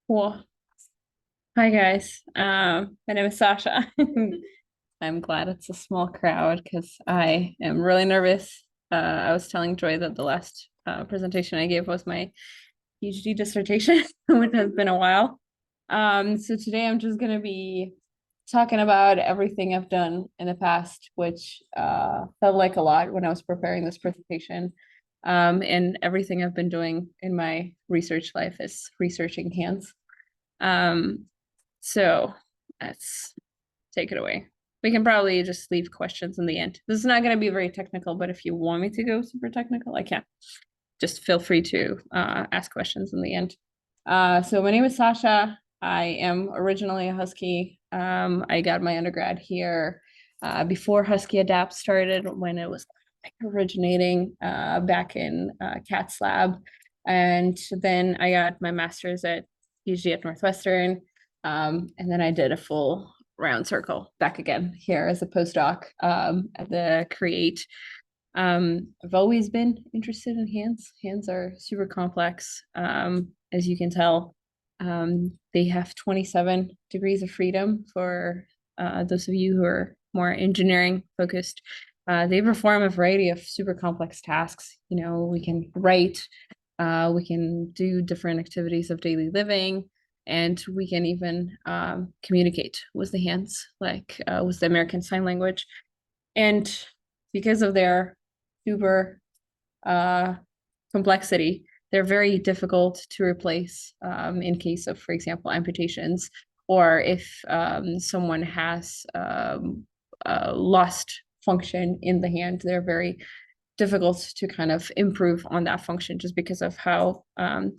Cool. Hi guys. My name is Sasha. I'm glad it's a small crowd because I am really nervous. I was telling Joy that the last presentation I gave was my PhD dissertation, which has been a while. So today I'm just gonna be talking about everything I've done in the past, which felt like a lot when I was preparing this presentation. And everything I've been doing in my research life is researching hands. Um, so let's take it away. We can probably just leave questions in the end. This is not going to be very technical, but if you want me to go super technical, I can. Just feel free to ask questions in the end. So my name is Sasha. I am originally a Husky. I got my undergrad here before HuskyADAPT started, when it was originating back in Cat's lab. And then I got my master's at PhD at Northwestern. And then I did a full round circle back again here as a postdoc at the CREATE. I've always been interested in hands. Hands are super complex, as you can tell. They have 27 degrees of freedom for those of you who are more engineering focused. They perform a variety of super complex tasks. You know, we can write, we can do different activities of daily living, and we can even communicate with the hands, like with the American Sign Language. And because of their super complexity, they're very difficult to replace in case of, for example, amputations, or if someone has lost function in the hand, they're very difficult to kind of improve on that function just because of how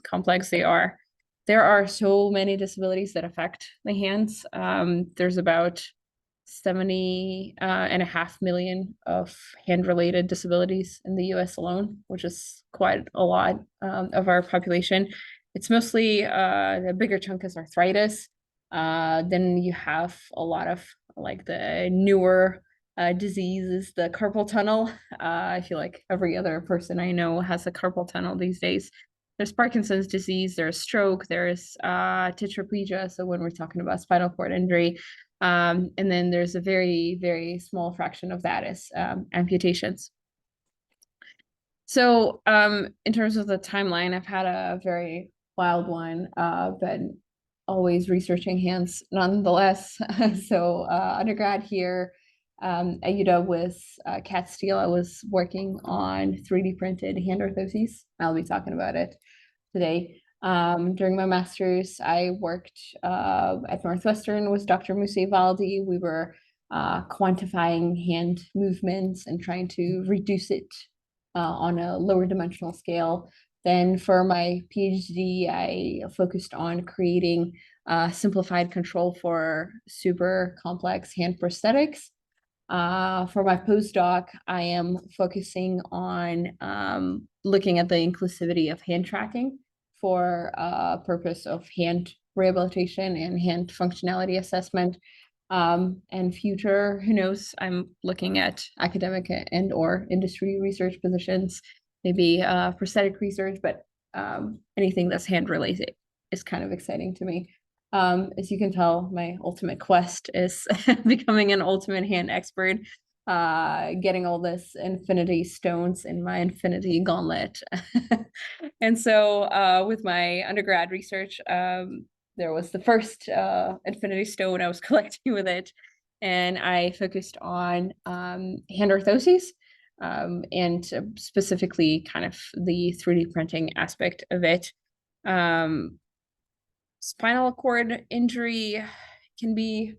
complex they are. There are so many disabilities that affect the hands. There's about 70 and a half million of hand-related disabilities in the US alone, which is quite a lot of our population. It's mostly the bigger chunk is arthritis. Then you have a lot of like the newer diseases, the carpal tunnel. I feel like every other person I know has a carpal tunnel these days. There's Parkinson's disease, there's stroke, there's tetraplegia. So when we're talking about spinal cord injury, and then there's a very, very small fraction of that is amputations. So in terms of the timeline, I've had a very wild one, been always researching hands nonetheless. So undergrad here at UW with Cat Steel, I was working on 3D printed hand orthoses. I'll be talking about it today. During my master's, I worked at Northwestern with Dr. Musa Valdi. We were quantifying hand movements and trying to reduce it on a lower dimensional scale. Then for my PhD, I focused on creating simplified control for super complex hand prosthetics. For my postdoc, I am focusing on looking at the inclusivity of hand tracking for purpose of hand rehabilitation and hand functionality assessment. And future, who knows, I'm looking at academic and or industry research positions, maybe prosthetic research, but anything that's hand related is kind of exciting to me. As you can tell, my ultimate quest is becoming an ultimate hand expert, getting all this infinity stones in my infinity gauntlet. And so with my undergrad research, there was the first infinity stone I was collecting with it, and I focused on hand orthoses, and specifically kind of the 3D printing aspect of it. Spinal cord injury can be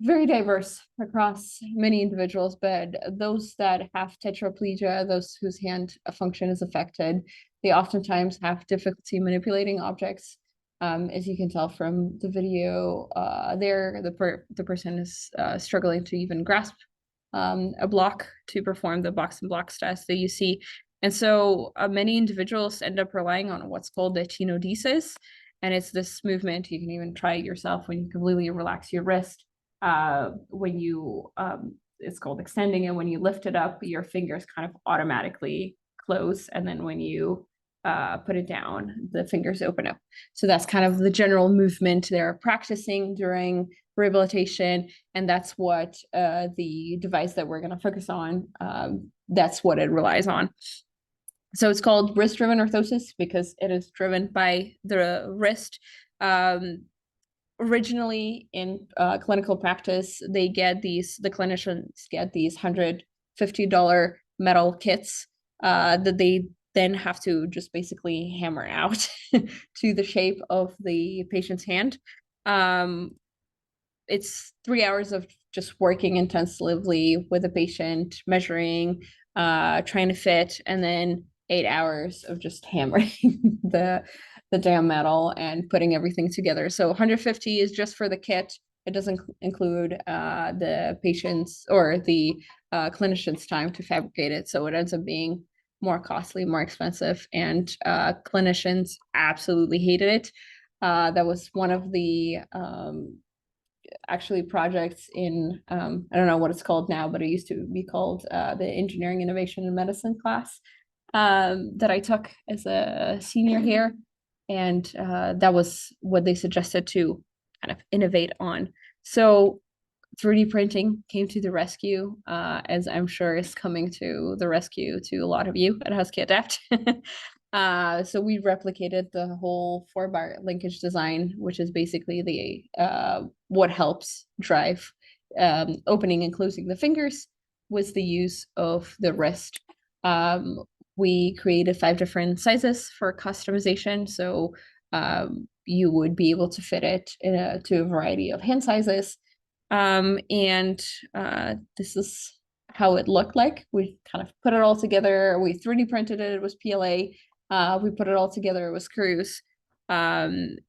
very diverse across many individuals, but those that have tetraplegia, those whose hand function is affected, they oftentimes have difficulty manipulating objects. As you can tell from the video there, the person is struggling to even grasp a block to perform the box and blocks test that you see. And so many individuals end up relying on what's called the tenodesis. And it's this movement, you can even try it yourself when you completely relax your wrist. When you, it's called extending, and when you lift it up, your fingers kind of automatically close. And then when you put it down, the fingers open up. So that's kind of the general movement they're practicing during rehabilitation. And that's what the device that we're going to focus on, that's what it relies on. So it's called wrist-driven orthosis because it is driven by the wrist. Originally in clinical practice, the clinicians get these $150 metal kits that they then have to just basically hammer out to the shape of the patient's hand. It's 3 hours of just working intensively with a patient, measuring, trying to fit, and then 8 hours of just hammering the damn metal and putting everything together. So 150 is just for the kit. It doesn't include the patient's or the clinician's time to fabricate it. So it ends up being more costly, more expensive, and clinicians absolutely hated it. That was one of the actually projects in I don't know what it's called now, but it used to be called the Engineering, Innovation, and Medicine class that I took as a senior here. And that was what they suggested to kind of innovate on. So 3D printing came to the rescue, as I'm sure is coming to the rescue to a lot of you at HuskyADAPT. So we replicated the whole 4-bar linkage design, which is basically the what helps drive opening and closing the fingers with the use of the wrist. We created 5 different sizes for customization, so you would be able to fit it to a variety of hand sizes. And this is how it looked like. We kind of put it all together. We 3D printed it. It was PLA. We put it all together. It was screws. And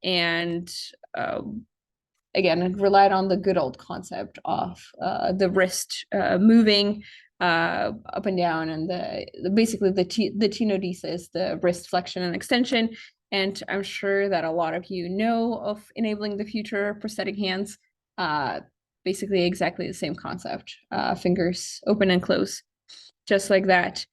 again, it relied on the good old concept of the wrist moving up and down, and basically the tenodesis, the wrist flexion and extension. And I'm sure that a lot of you know of enabling the future prosthetic hands. Basically exactly the same concept. Fingers open and close, just like that.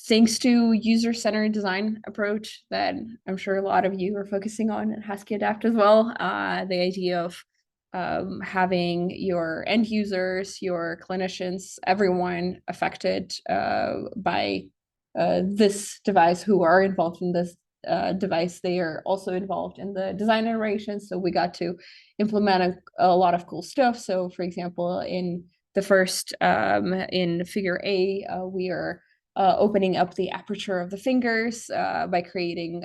Thanks to user-centered design approach that I'm sure a lot of you are focusing on at HuskyADAPT as well. The idea of having your end users, your clinicians, everyone affected by this device who are involved in this device, they are also involved in the design iteration. So we got to implement a lot of cool stuff. So for example, in the first, in figure A, we are opening up the aperture of the fingers by creating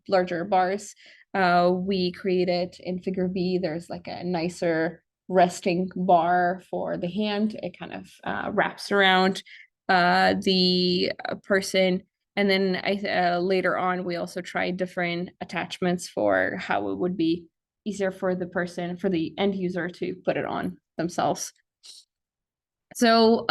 larger bars. We created in figure B, there's like a nicer resting bar for the hand. It kind of wraps around the person. And then later on, we also tried different attachments for how it would be easier for the person, for the end user to put it on themselves. So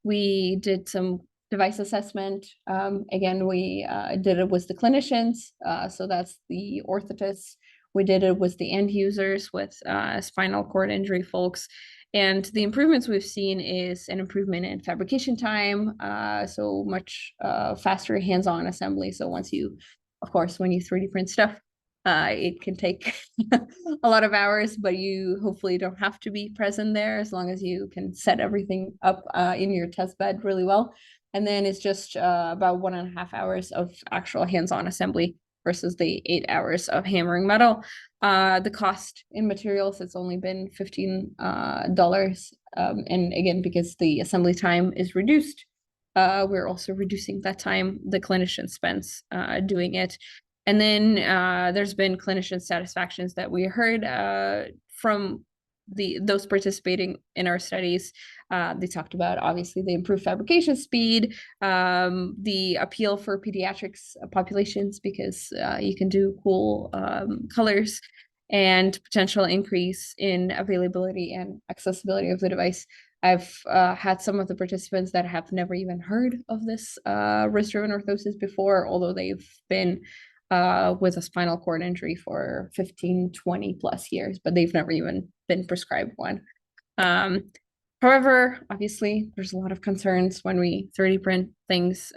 we did some device assessment. Again, we did it with the clinicians. So that's the orthotists. We did it with the end users, with spinal cord injury folks. And the improvements we've seen is an improvement in fabrication time, so much faster hands-on assembly. So once you, of course, when you 3D print stuff, it can take a lot of hours, but you hopefully don't have to be present there as long as you can set everything up in your test bed really well. And then it's just about 1.5 hours of actual hands-on assembly versus the 8 hours of hammering metal. The cost in materials, it's only been $15. And again, because the assembly time is reduced, we're also reducing that time the clinician spends doing it. And then there's been clinician satisfactions that we heard from those participating in our studies. They talked about obviously the improved fabrication speed, the appeal for pediatrics populations because you can do cool colors, and potential increase in availability and accessibility of the device. I've had some of the participants that have never even heard of this wrist-driven orthosis before, although they've been with a spinal cord injury for 15, 20 plus years, but they've never even been prescribed one. However, obviously, there's a lot of concerns when we 3D print things.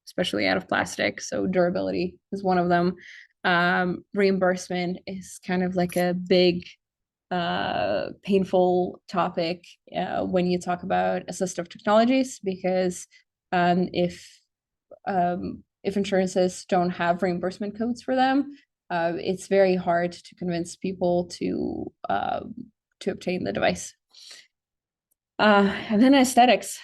especially out of plastic. So durability is one of them. Reimbursement is kind of like a big painful topic when you talk about assistive technologies, because if insurances don't have reimbursement codes for them, it's very hard to convince people to obtain the device. And then aesthetics.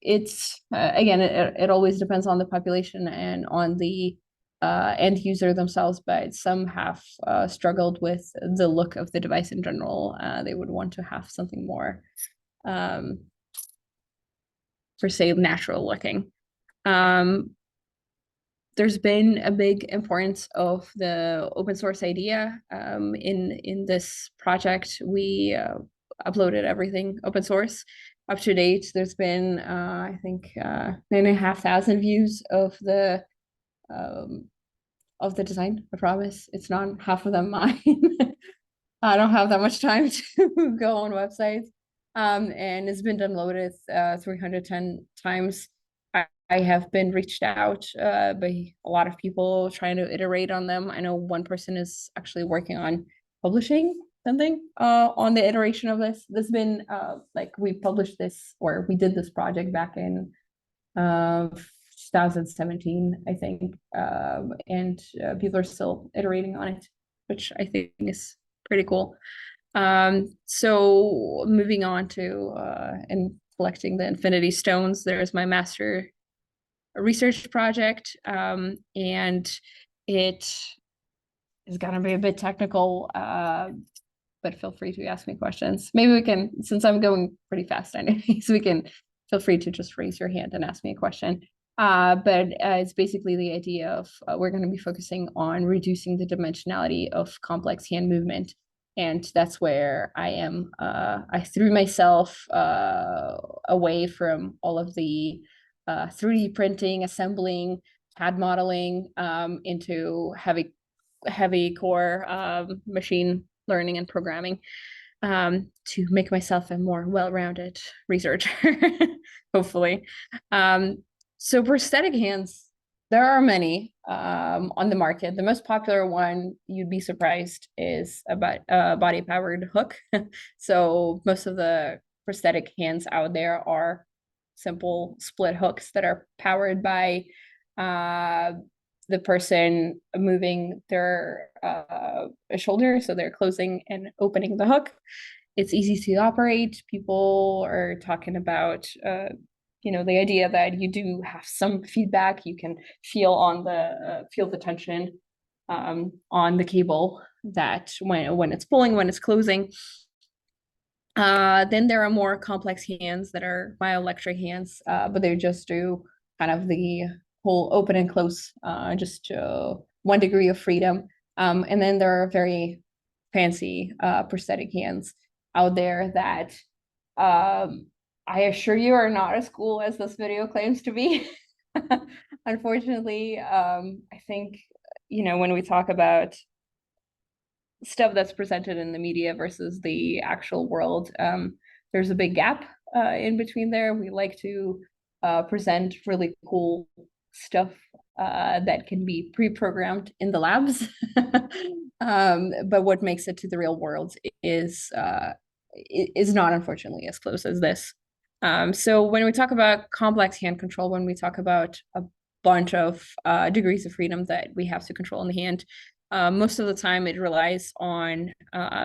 It's again, it always depends on the population and on the end user themselves, but some have struggled with the look of the device in general. They would want to have something more, per se, natural looking. There's been a big importance of the open source idea. In this project, we uploaded everything open source. Up to date, there's been, I think, 9,500 views of the design. I promise it's not half of them mine. I don't have that much time to go on websites. And it's been downloaded 310 times. I have been reached out by a lot of people trying to iterate on them. I know one person is actually working on publishing something on the iteration of this. This has been like we published this, or we did this project back in 2017, I think, and people are still iterating on it, which I think is pretty cool. So moving on to and collecting the Infinity Stones, there's my master research project, and it is gonna be a bit technical, but feel free to ask me questions. Maybe we can, since I'm going pretty fast anyways, we can feel free to just raise your hand and ask me a question. But it's basically the idea of we're going to be focusing on reducing the dimensionality of complex hand movement. And that's where I am. I threw myself away from all of the 3D printing, assembling, CAD modeling into heavy core machine learning and programming to make myself a more well-rounded researcher, hopefully. So prosthetic hands, there are many on the market. The most popular one, you'd be surprised, is about body-powered hook. So most of the prosthetic hands out there are simple split hooks that are powered by the person moving their shoulder. So they're closing and opening the hook. It's easy to operate. People are talking about the idea that you do have some feedback. You can feel on the feel the tension on the cable, that when it's pulling, when it's closing. Then there are more complex hands that are myoelectric hands, but they just do kind of the whole open and close, just 1 degree of freedom. And then there are very fancy prosthetic hands out there that I assure you are not as cool as this video claims to be. Unfortunately, I think, when we talk about stuff that's presented in the media versus the actual world, there's a big gap in between there. We like to present really cool stuff that can be pre-programmed in the labs. But what makes it to the real world is not, unfortunately, as close as this. So when we talk about complex hand control, when we talk about a bunch of degrees of freedom that we have to control in the hand, most of the time it relies on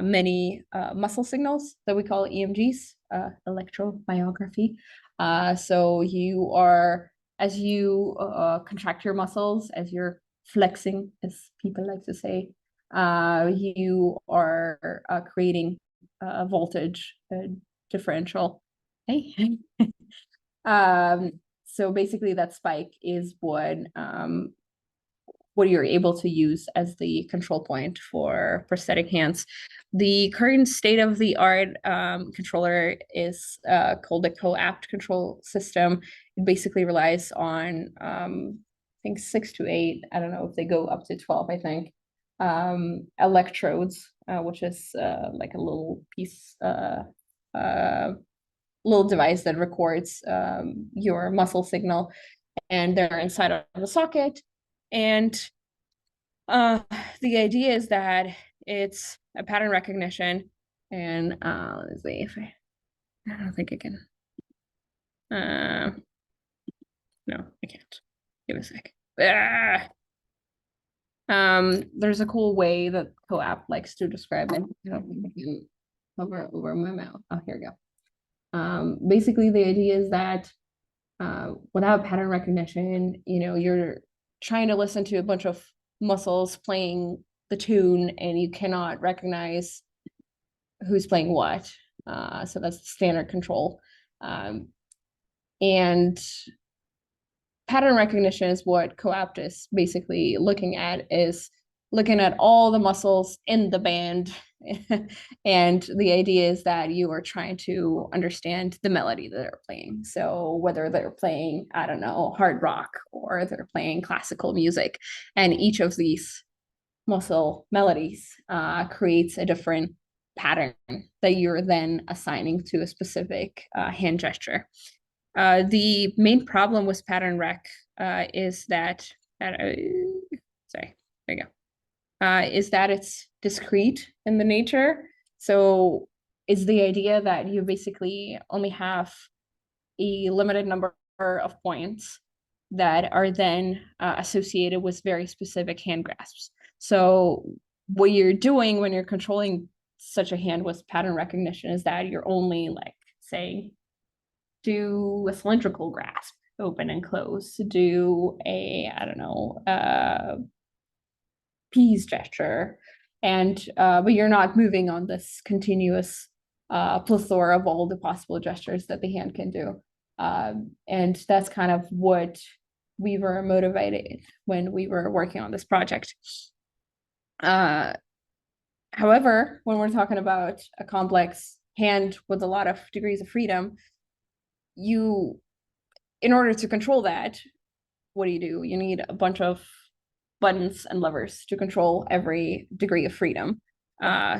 many muscle signals that we call EMGs, electromyography. So you are, as you contract your muscles, as you're flexing, as people like to say, you are creating a voltage differential. Hey. So basically that spike is what you're able to use as the control point for prosthetic hands. The current state-of-the-art controller is called the HuskyADAPT control system. It basically relies on, I think 6 to 8, I don't know if they go up to 12, I think, electrodes, which is like a little piece little device that records your muscle signal, and they're inside of the socket. And the idea is that it's a pattern recognition. And let's see if I don't think I can. No, I can't. Give me a sec. Ah! There's a cool way that CoAP likes to describe it. I don't think I can hover over my mouth. Oh, here we go. Basically, the idea is that without pattern recognition, you're trying to listen to a bunch of muscles playing the tune, and you cannot recognize who's playing what. So that's the standard control. And pattern recognition is what CoAPT is basically looking at, is looking at all the muscles in the band. And the idea is that you are trying to understand the melody that they're playing. So whether they're playing, I don't know, hard rock, or they're playing classical music, and each of these muscle melodies creates a different pattern that you're then assigning to a specific hand gesture. The main problem with pattern rec is that, sorry, there you go, is that it's discrete in the nature. So it's the idea that you basically only have a limited number of points that are then associated with very specific hand grasps. So what you're doing when you're controlling such a hand with pattern recognition is that you're only, like, say, do a cylindrical grasp, open and close, do a, I don't know, peas gesture, and but you're not moving on this continuous plethora of all the possible gestures that the hand can do. And that's kind of what we were motivated when we were working on this project. However, when we're talking about a complex hand with a lot of degrees of freedom, in order to control that, what do? You need a bunch of buttons and levers to control every degree of freedom.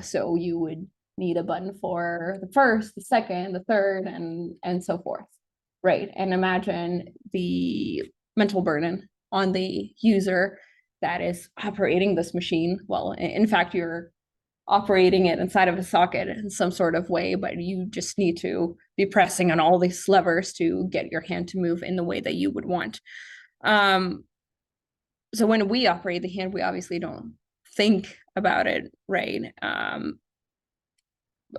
So you would need a button for the first, the second, the third, and so forth, right? And imagine the mental burden on the user that is operating this machine. Well, in fact, you're operating it inside of a socket in some sort of way, but you just need to be pressing on all these levers to get your hand to move in the way that you would want. So when we operate the hand, we obviously don't think about it, right?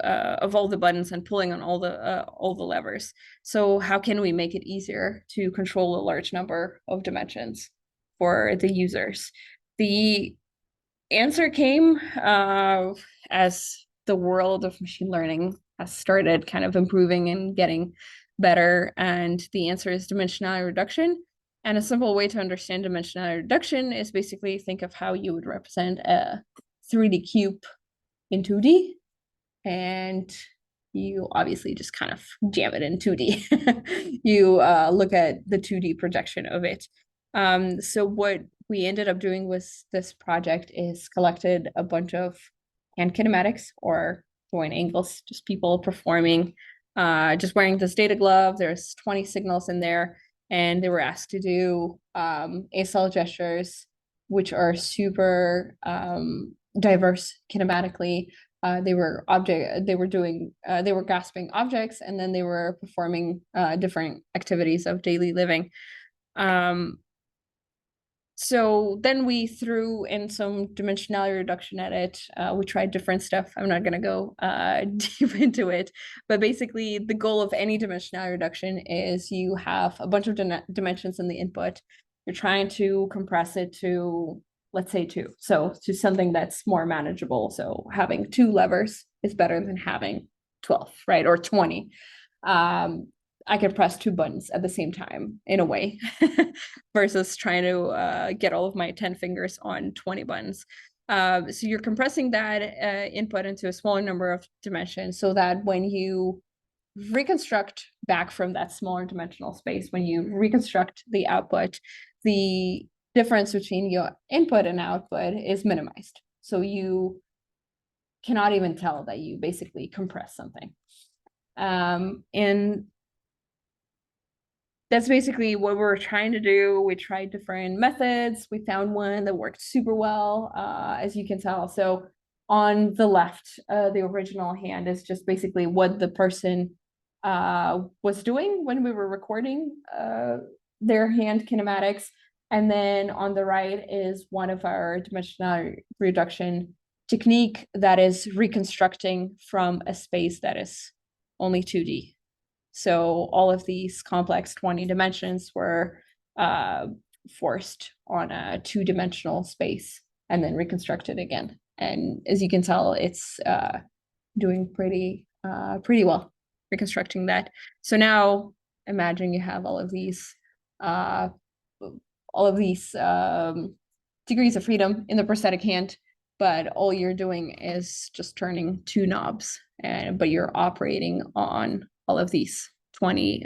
Of all the buttons and pulling on all the levers. So how can we make it easier to control a large number of dimensions for the users? The answer came as the world of machine learning has started kind of improving and getting better. And the answer is dimensionality reduction. And a simple way to understand dimensionality reduction is basically think of how you would represent a 3D cube in 2D. And you obviously just kind of jam it in 2D. You look at the 2D projection of it. So what we ended up doing with this project is collected a bunch of hand kinematics, or joint angles, just people performing, just wearing this data glove. There's 20 signals in there, and they were asked to do ASL gestures, which are super diverse kinematically. They were grasping objects, and then they were performing different activities of daily living. So then we threw in some dimensionality reduction at it. We tried different stuff. I'm not going to go deep into it, but basically the goal of any dimensionality reduction is you have a bunch of dimensions in the input. You're trying to compress it to, let's say, 2. So to something that's more manageable. So having 2 levers is better than having 12, right? Or 20. I could press 2 buttons at the same time in a way versus trying to get all of my 10 fingers on 20 buttons. So you're compressing that input into a smaller number of dimensions so that when you reconstruct back from that smaller dimensional space, when you reconstruct the output, the difference between your input and output is minimized. So you cannot even tell that you basically compress something. And that's basically what we're trying to do. We tried different methods. We found one that worked super well, as you can tell. So on the left, the original hand is just basically what the person was doing when we were recording their hand kinematics. And then on the right is one of our dimensional reduction technique that is reconstructing from a space that is only 2D. So all of these complex 20 dimensions were forced on a two-dimensional space and then reconstructed again. And as you can tell, it's doing pretty well reconstructing that. So now imagine you have all of these degrees of freedom in the prosthetic hand, but all you're doing is just turning two knobs, but you're operating on all of these 20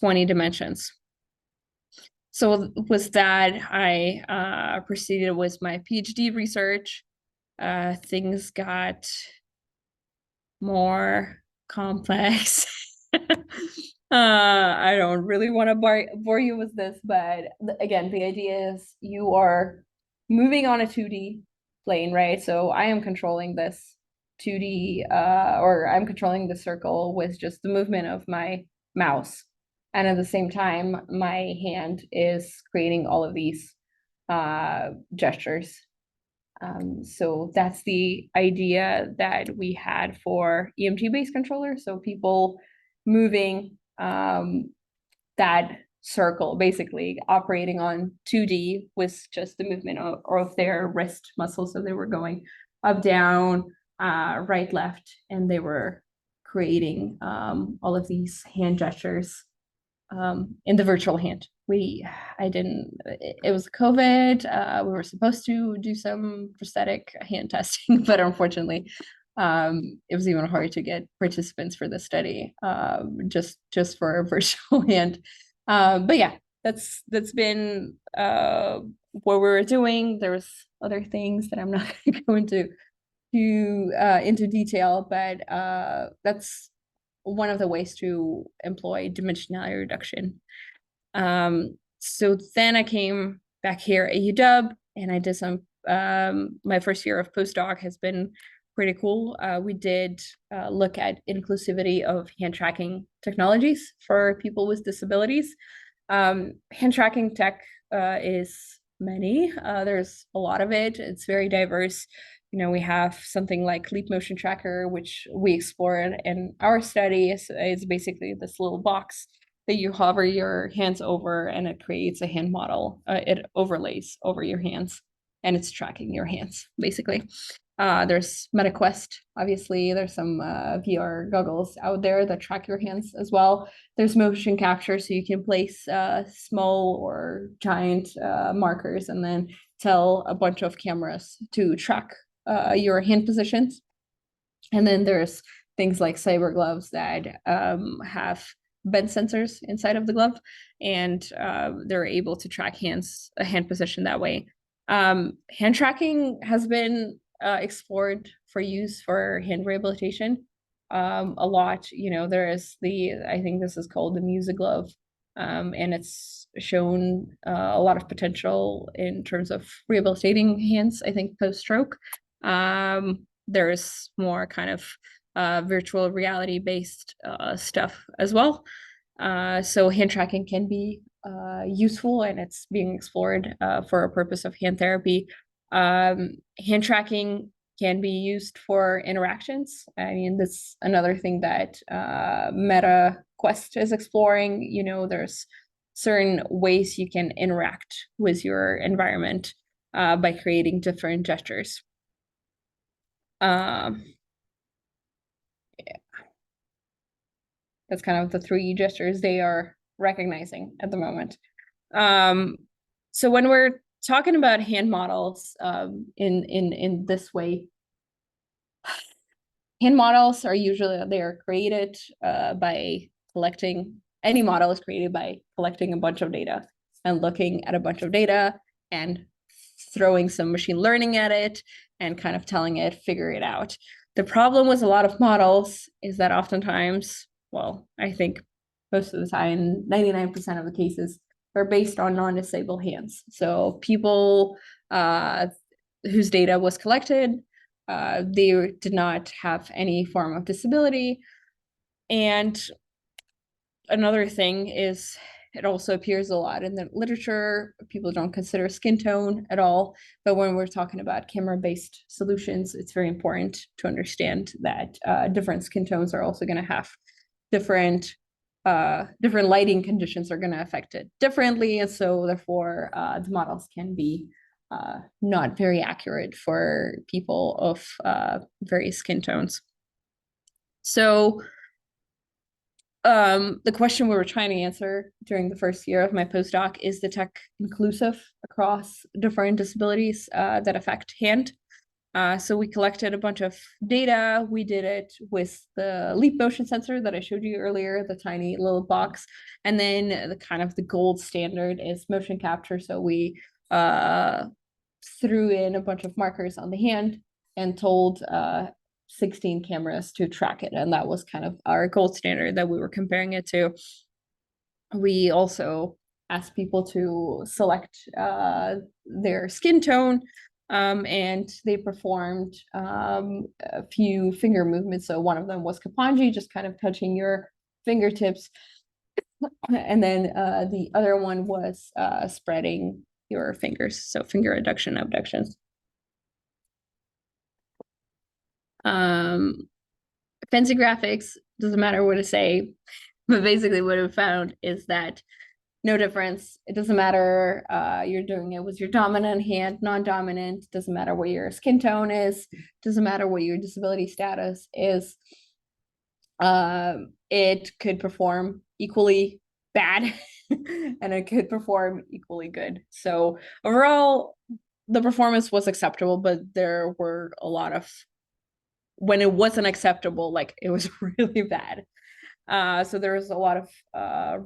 dimensions. So with that, I proceeded with my PhD research. Things got more complex. I don't really want to bore you with this, but again, the idea is you are moving on a 2D plane, right? So I am controlling this 2D, or I'm controlling the circle with just the movement of my mouse. And at the same time, my hand is creating all of these gestures. So that's the idea that we had for EMT-based controllers. So people moving that circle, basically operating on 2D with just the movement of their wrist muscles. So they were going up, down, right, left, and they were creating all of these hand gestures in the virtual hand. It was COVID. We were supposed to do some prosthetic hand testing, but unfortunately, it was even hard to get participants for the study, just for a virtual hand. But yeah, that's been what we were doing. There's other things that I'm not going to go into detail, but that's one of the ways to employ dimensionality reduction. So then I came back here at UW and I did some, my first year of postdoc has been pretty cool. We did look at inclusivity of hand tracking technologies for people with disabilities. Hand tracking tech is many. There's a lot of it. It's very diverse. You know, we have something like Leap Motion Tracker, which we explored in our study. It's basically this little box that you hover your hands over and it creates a hand model. It overlays over your hands and it's tracking your hands, basically. There's MetaQuest, obviously. There's some VR goggles out there that track your hands as well. There's motion capture, so you can place small or giant markers and then tell a bunch of cameras to track your hand positions. And then there's things like cyber gloves that have bend sensors inside of the glove, and they're able to track hand position that way. Hand tracking has been explored for use for hand rehabilitation a lot. You know, there is I think this is called the Music Glove, and it's shown a lot of potential in terms of rehabilitating hands, I think, post-stroke. There's more kind of virtual reality based stuff as well. So hand tracking can be useful and it's being explored for a purpose of hand therapy. Hand tracking can be used for interactions. I mean, that's another thing that MetaQuest is exploring. You know, there's certain ways you can interact with your environment by creating different gestures. Yeah. That's kind of the three gestures they are recognizing at the moment. So when we're talking about hand models in this way, hand models are usually, they are created by collecting, any model is created by collecting a bunch of data and looking at a bunch of data and throwing some machine learning at it and kind of telling it, figure it out. The problem with a lot of models is that oftentimes, well, I think most of the time, 99% of the cases are based on non-disabled hands. So people whose data was collected, they did not have any form of disability. And another thing is it also appears a lot in the literature. People don't consider skin tone at all. But when we're talking about camera-based solutions, it's very important to understand that different skin tones are also going to have different lighting conditions are going to affect it differently. And so therefore, the models can be not very accurate for people of various skin tones. So the question we were trying to answer during the first year of my postdoc is the tech inclusive across different disabilities that affect hand? So we collected a bunch of data. We did it with the leap motion sensor that I showed you earlier, the tiny little box. And then the gold standard is motion capture. So we threw in a bunch of markers on the hand and told 16 cameras to track it. And that was kind of our gold standard that we were comparing it to. We also asked people to select their skin tone, and they performed a few finger movements. So one of them was Kapanji, just kind of touching your fingertips. And then the other one was spreading your fingers. So finger adduction, abductions. Fancy graphics, doesn't matter what to say, but basically what we found is that no difference. It doesn't matter you're doing it with your dominant hand, non-dominant, doesn't matter what your skin tone is, doesn't matter what your disability status is. It could perform equally bad and it could perform equally good. So overall, the performance was acceptable, but there were a lot of when it wasn't acceptable, like it was really bad. So there was a lot of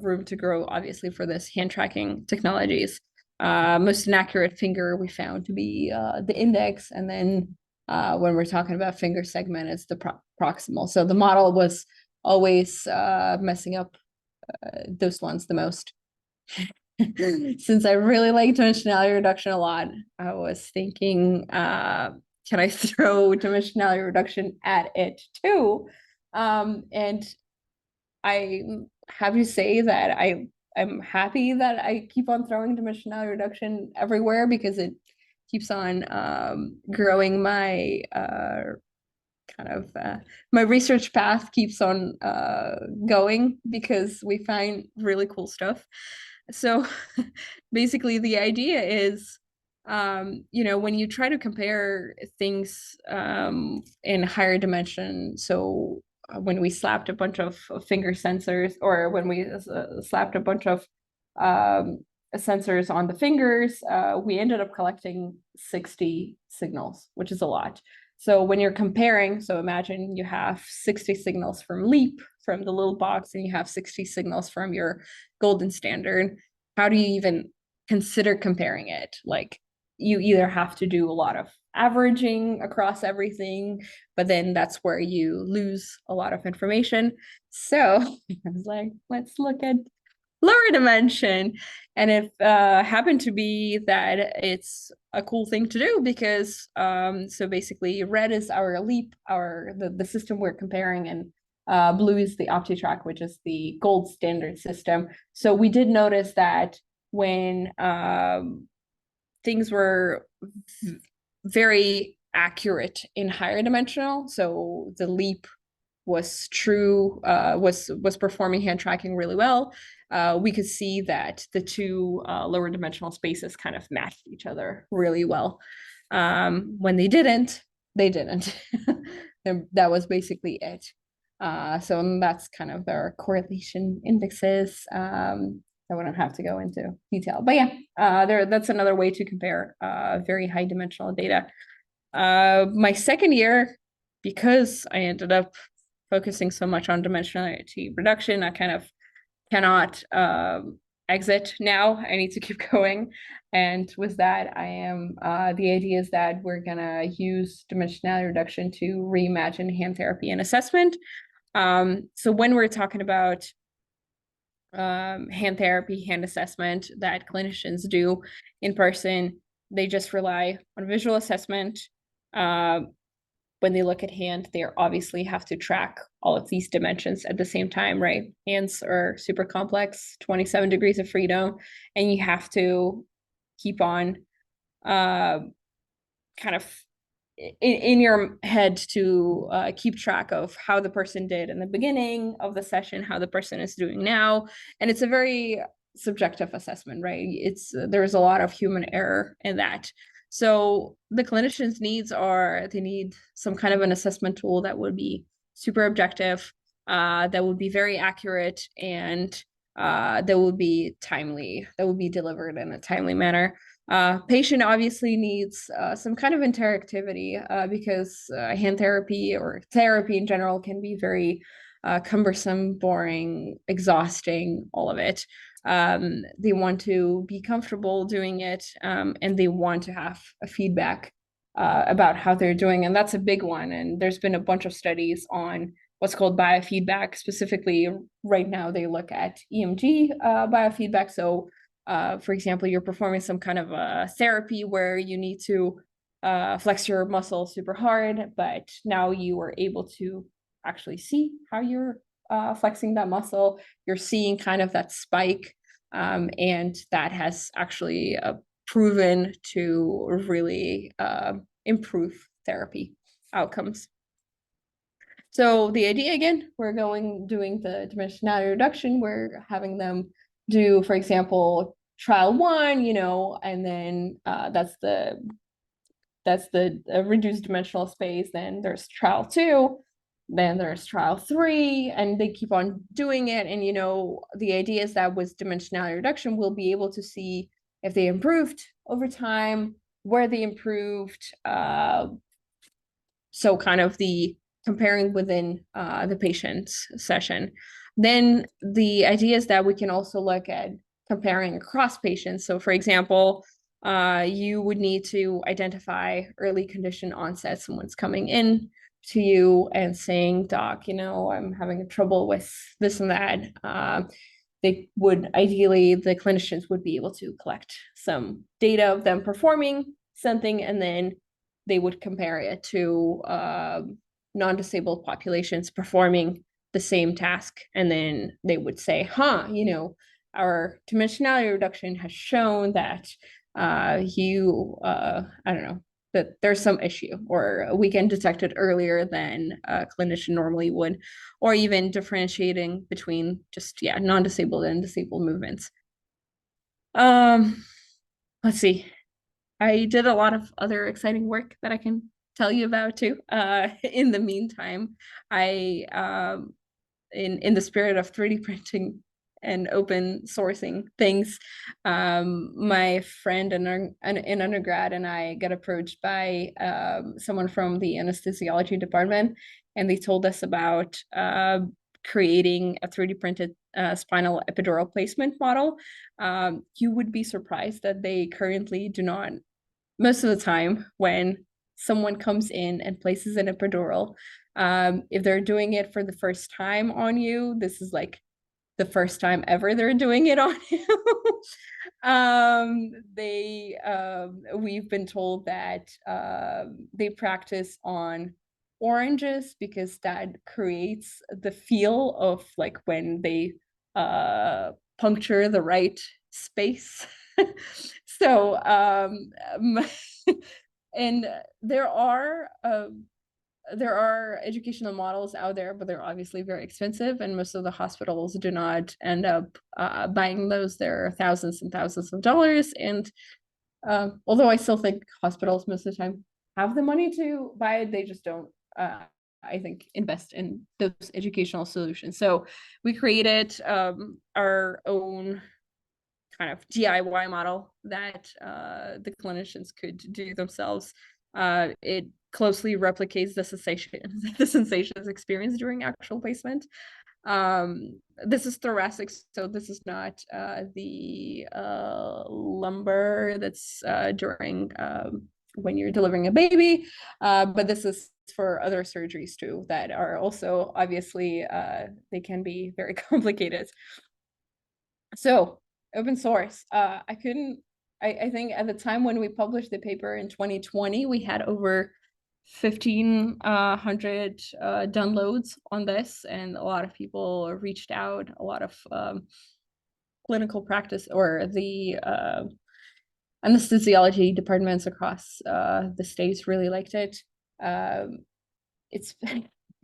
room to grow, obviously, for this hand tracking technologies. Most inaccurate finger we found to be the index, and then when we're talking about finger segment, it's the proximal. So the model was always messing up those ones the most. Since I really like dimensionality reduction a lot, I was thinking, can I throw dimensionality reduction at it too? And I have to say that I'm happy that I keep on throwing dimensionality reduction everywhere because it keeps on growing my my research path keeps on going because we find really cool stuff. So basically the idea is when you try to compare things in higher dimension, so when we slapped a bunch of finger sensors, or when we slapped a bunch of sensors on the fingers, we ended up collecting 60 signals, which is a lot. So when you're comparing, so imagine you have 60 signals from LEAP, from the little box, and you have 60 signals from your golden standard. How do you even consider comparing it? Like, you either have to do a lot of averaging across everything, but then that's where you lose a lot of information. So I was like, let's look at lower dimension. And it happened to be that it's a cool thing to do because so basically red is our LEAP, the system we're comparing, and blue is the OptiTrack, which is the gold standard system. So we did notice that when things were very accurate in higher dimensional, so the LEAP was true, was performing hand tracking really well, we could see that the two lower dimensional spaces kind of matched each other really well. When they didn't. That was basically it. So that's kind of their correlation indexes. I wouldn't have to go into detail, but yeah, that's another way to compare very high dimensional data. My second year, because I ended up focusing so much on dimensionality reduction, I kind of cannot exit now. I need to keep going. And with that, I am, the idea is that we're gonna use dimensionality reduction to reimagine hand therapy and assessment. So when we're talking about hand therapy, hand assessment that clinicians do in person, they just rely on visual assessment. When they look at hand, they obviously have to track all of these dimensions at the same time, right? Hands are super complex, 27 degrees of freedom, and you have to keep on kind of in your head to keep track of how the person did in the beginning of the session, how the person is doing now. And it's a very subjective assessment, right? There's a lot of human error in that. So the clinician's needs are, they need some kind of an assessment tool that would be super objective, that would be very accurate, and that would be timely, that would be delivered in a timely manner. Patient obviously needs some kind of interactivity, because hand therapy or therapy in general can be very cumbersome, boring, exhausting, all of it. They want to be comfortable doing it, and they want to have a feedback about how they're doing. And that's a big one. And there's been a bunch of studies on what's called biofeedback. Specifically, right now, they look at EMG biofeedback. So for example, you're performing some kind of a therapy where you need to flex your muscle super hard, but now you are able to actually see how you're flexing that muscle. You're seeing kind of that spike, and that has actually proven to really improve therapy outcomes. So the idea, again, we're doing the dimensionality reduction. We're having them do, for example, trial 1, and then that's the reduced dimensional space. Then there's trial 2, then there's trial 3, and they keep on doing it. And the idea is that with dimensionality reduction, we'll be able to see if they improved over time, where they improved. So kind of the comparing within the patient's session. Then the idea is that we can also look at comparing across patients. So for example, you would need to identify early condition onset. Someone's coming in to you and saying, doc, I'm having trouble with this and that. They would ideally, the clinicians would be able to collect some data of them performing something, and then they would compare it to non-disabled populations performing the same task. And then they would say, our dimensionality reduction has shown that I don't know, that there's some issue, or we can detect it earlier than a clinician normally would, or even differentiating between just, non-disabled and disabled movements. Let's see. I did a lot of other exciting work that I can tell you about too. In the meantime, I in the spirit of 3D printing and open sourcing things, my friend in undergrad and I got approached by someone from the anesthesiology department, and they told us about creating a 3D printed spinal epidural placement model. You would be surprised that they currently do not, most of the time when someone comes in and places an epidural, if they're doing it for the first time on you, this is like the first time ever they're doing it on you. We've been told that they practice on oranges because that creates the feel of like when they puncture the right space. So and there are educational models out there, but they're obviously very expensive, and most of the hospitals do not end up buying those. They're thousands and thousands of dollars. And although I still think hospitals most of the time have the money to buy it, they just don't, I think, invest in those educational solutions. So we created our own kind of DIY model that the clinicians could do themselves. It closely replicates the sensations experienced during actual placement. This is thoracic, so this is not the lumbar that's during when you're delivering a baby, but this is for other surgeries too that are also obviously they can be very complicated. So open source. I think at the time when we published the paper in 2020, we had over 1,500 downloads on this, and a lot of people reached out. A lot of clinical practice or the anesthesiology departments across the states really liked it. It's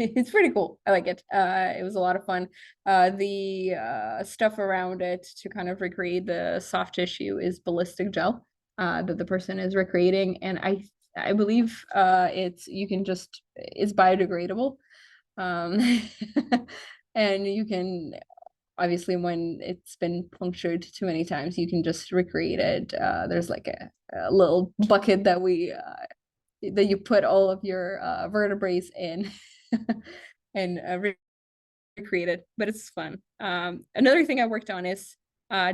it's pretty cool. I like it. It was a lot of fun. The stuff around it to kind of recreate the soft tissue is ballistic gel that the person is recreating, and I believe it's biodegradable, um, and you can obviously when it's been punctured too many times, you can just recreate it. There's like a little bucket that you put all of your vertebrae in and recreate it, but it's fun. Another thing I worked on is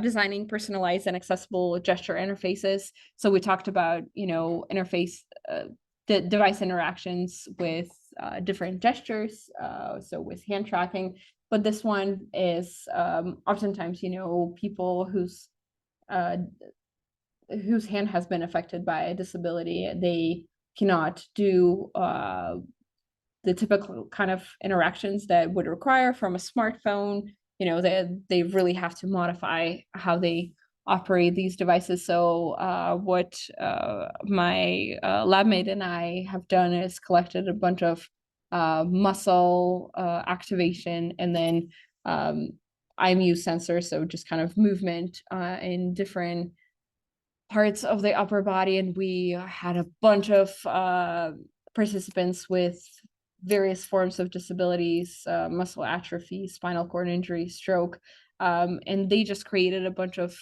designing personalized and accessible gesture interfaces. So we talked about, interface the device interactions with different gestures, so with hand tracking. But this one is oftentimes, people whose hand has been affected by a disability, they cannot do the typical kind of interactions that would require from a smartphone. They really have to modify how they operate these devices. So what my lab mate and I have done is collected a bunch of muscle activation and then IMU sensors, so just kind of movement in different parts of the upper body, and we had a bunch of participants with various forms of disabilities, muscle atrophy, spinal cord injury, stroke, and they just created a bunch of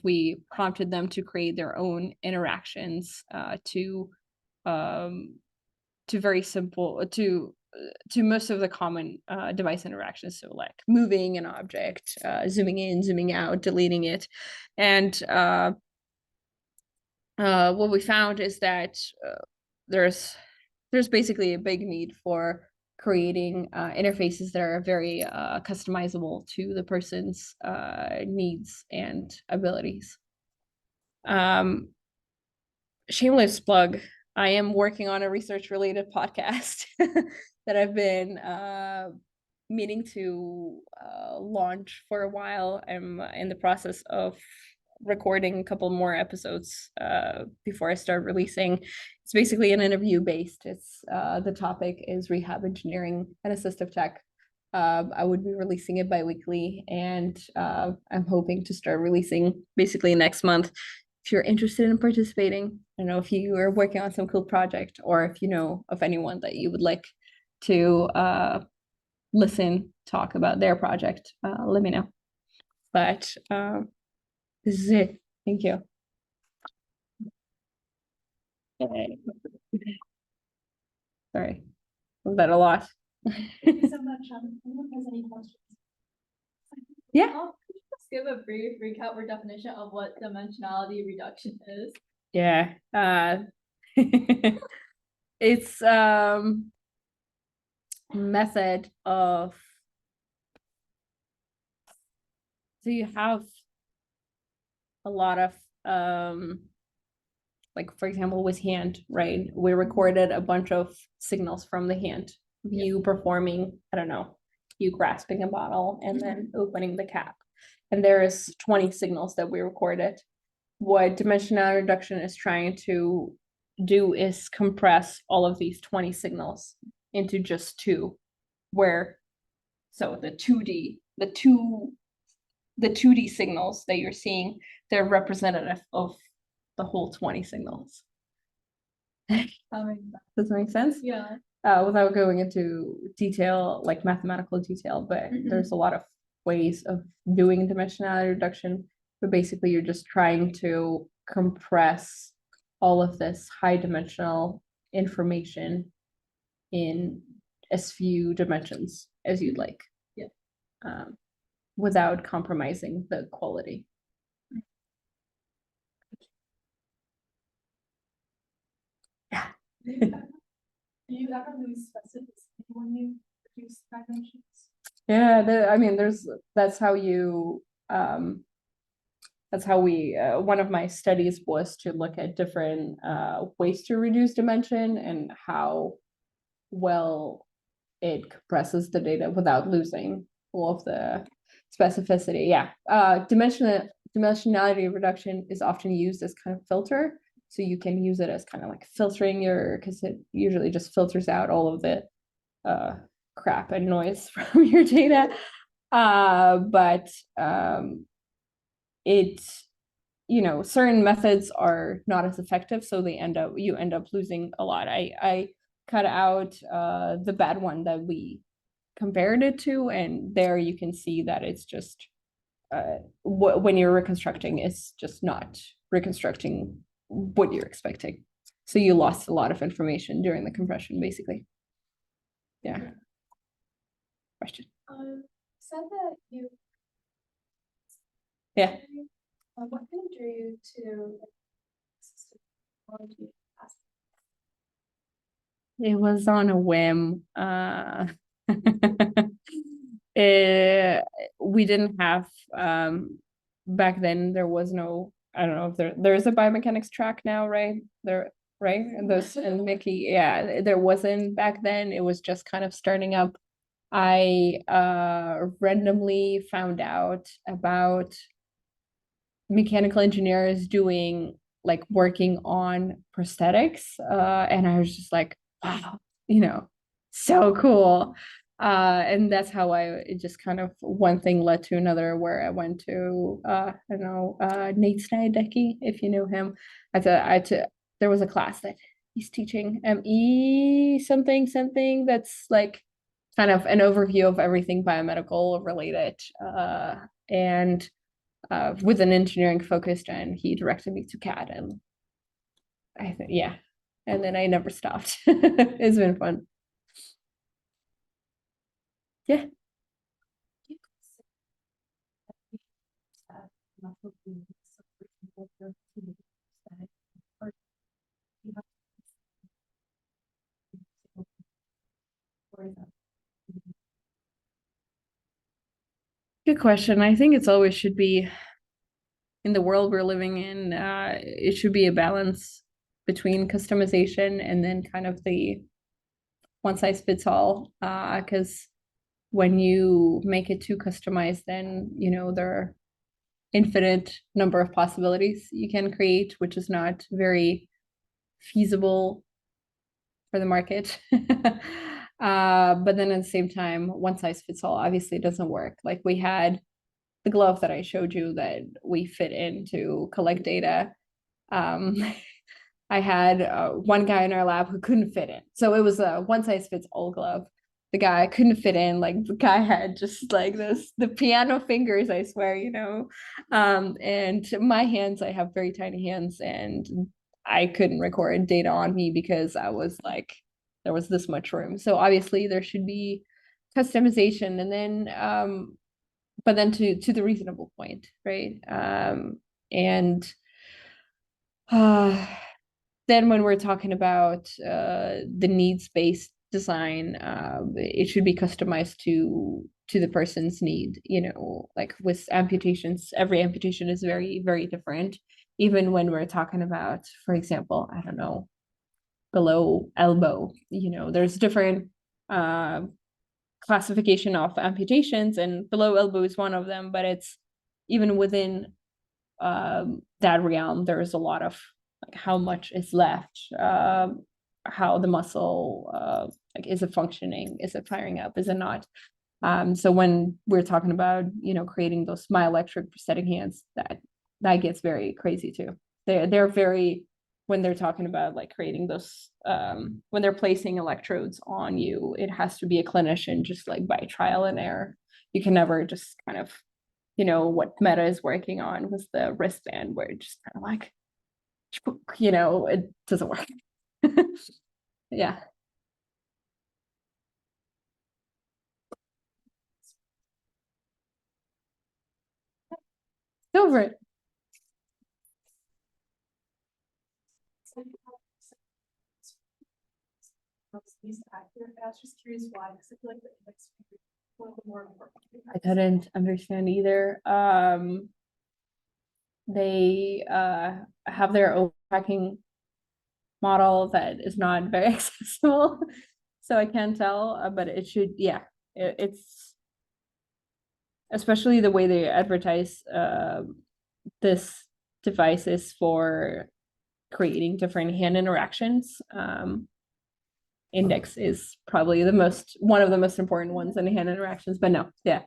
we prompted them to create their own interactions to very simple to most of the common device interactions, so like moving an object, zooming in, zooming out, deleting it, and what we found is that there's basically a big need for creating interfaces that are very customizable to the person's needs and abilities. Shameless plug, I am working on a research-related podcast that I've been meaning to launch for a while. I'm in the process of recording a couple more episodes before I start releasing. It's basically an interview based. It's the topic is rehab engineering and assistive tech. I would be releasing it bi-weekly, and I'm hoping to start releasing basically next month. If you're interested in participating, I don't know if you are working on some cool project or if you know of anyone that you would like to talk about their project, let me know. But this is it. Thank you. Okay. Sorry, was that a lot? Thank you so much. Anyone has any questions? Yeah. Could you just give a brief recap or definition of what dimensionality reduction is? Yeah. It's method of, so you have a lot of like for example with hand, right? We recorded a bunch of signals from the hand, you performing, I don't know, you grasping a bottle and then opening the cap, and there is 20 signals that we recorded. What dimensionality reduction is trying to do is compress all of these 20 signals into just two, where so the 2D signals that you're seeing, they're representative of the whole 20 signals. Does that make sense? Yeah. Without going into detail, like mathematical detail, but there's a lot of ways of doing dimensionality reduction. But basically, you're just trying to compress all of this high dimensional information in as few dimensions as you'd like. Yeah. without compromising the quality. Yeah. Do you ever lose specificity when you produce dimensions? Yeah, I mean, that's how we one of my studies was to look at different ways to reduce dimension and how well it compresses the data without losing all of the specificity. Yeah, dimensionality reduction is often used as kind of filter. So you can use it as kind of like filtering because it usually just filters out all of the crap and noise from your data. But it, certain methods are not as effective, so you end up losing a lot. I cut out the bad one that we compared it to, and there you can see that it's just when you're reconstructing, it's just not reconstructing what you're expecting. So you lost a lot of information during the compression, basically. Yeah. Question. Said that you. Yeah. What kind of drew you to assistive technology? It was on a whim. We didn't have back then there was no, I don't know if there's a biomechanics track now, right? Right? And those and Mickey, yeah, there wasn't back then. It was just kind of starting up. I randomly found out about mechanical engineers doing like working on prosthetics, and I was just like, wow, so cool. And that's how it just kind of one thing led to another, where I went to I don't know, Nate Snydecki, if you know him. There was a class that he's teaching ME something that's like kind of an overview of everything biomedical related, and with an engineering focused, and he directed me to CAD, and I think, yeah, and then I never stopped. It's been fun. Yeah. Good question. I think it's always should be, in the world we're living in, it should be a balance between customization and then kind of the one size fits all. Because when you make it too customized, then there are infinite number of possibilities you can create, which is not very feasible for the market. But then at the same time, one size fits all obviously doesn't work. Like we had the glove that I showed you that we fit in to collect data. I had one guy in our lab who couldn't fit in. So it was a one size fits all glove. The guy couldn't fit in. Like the guy had just like the piano fingers, I swear, And my hands, I have very tiny hands, and I couldn't record data on me because I was like, there was this much room. So obviously there should be customization, and then but then to the reasonable point, right? And then when we're talking about the needs-based design, it should be customized to the person's need. Like with amputations, every amputation is very, very different. Even when we're talking about, for example, I don't know, below elbow, there's different classification of amputations, and below elbow is one of them, but it's even within that realm, there's a lot of like how much is left, how the muscle, like, is it functioning, is it firing up, is it not? So when we're talking about creating those myoelectric prosthetic hands, that gets very crazy too. They're very, when they're talking about like creating those, when they're placing electrodes on you, it has to be a clinician, just like by trial and error. You can never just kind of, what Meta is working on was the wristband, where it just kind of like, it doesn't work. Yeah. Go for it. I was just curious why, because I feel like the index is one of the more important. I couldn't understand either. They have their own tracking model that is not very accessible, so I can't tell. But it should, yeah, it's especially the way they advertise this device is for creating different hand interactions. Index is probably one of the most important ones in hand interactions, but no, yeah.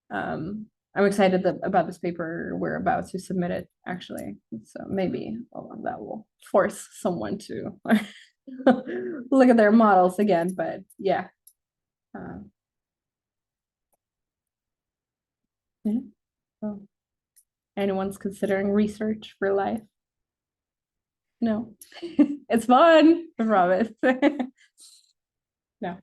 I'm excited about this paper. We're about to submit it actually. So maybe that will force someone to look at their models again, but yeah. Yeah. So, anyone's considering research for life? No. It's fun, I promise. No.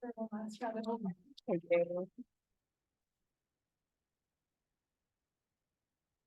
For one last round of homework. Okay.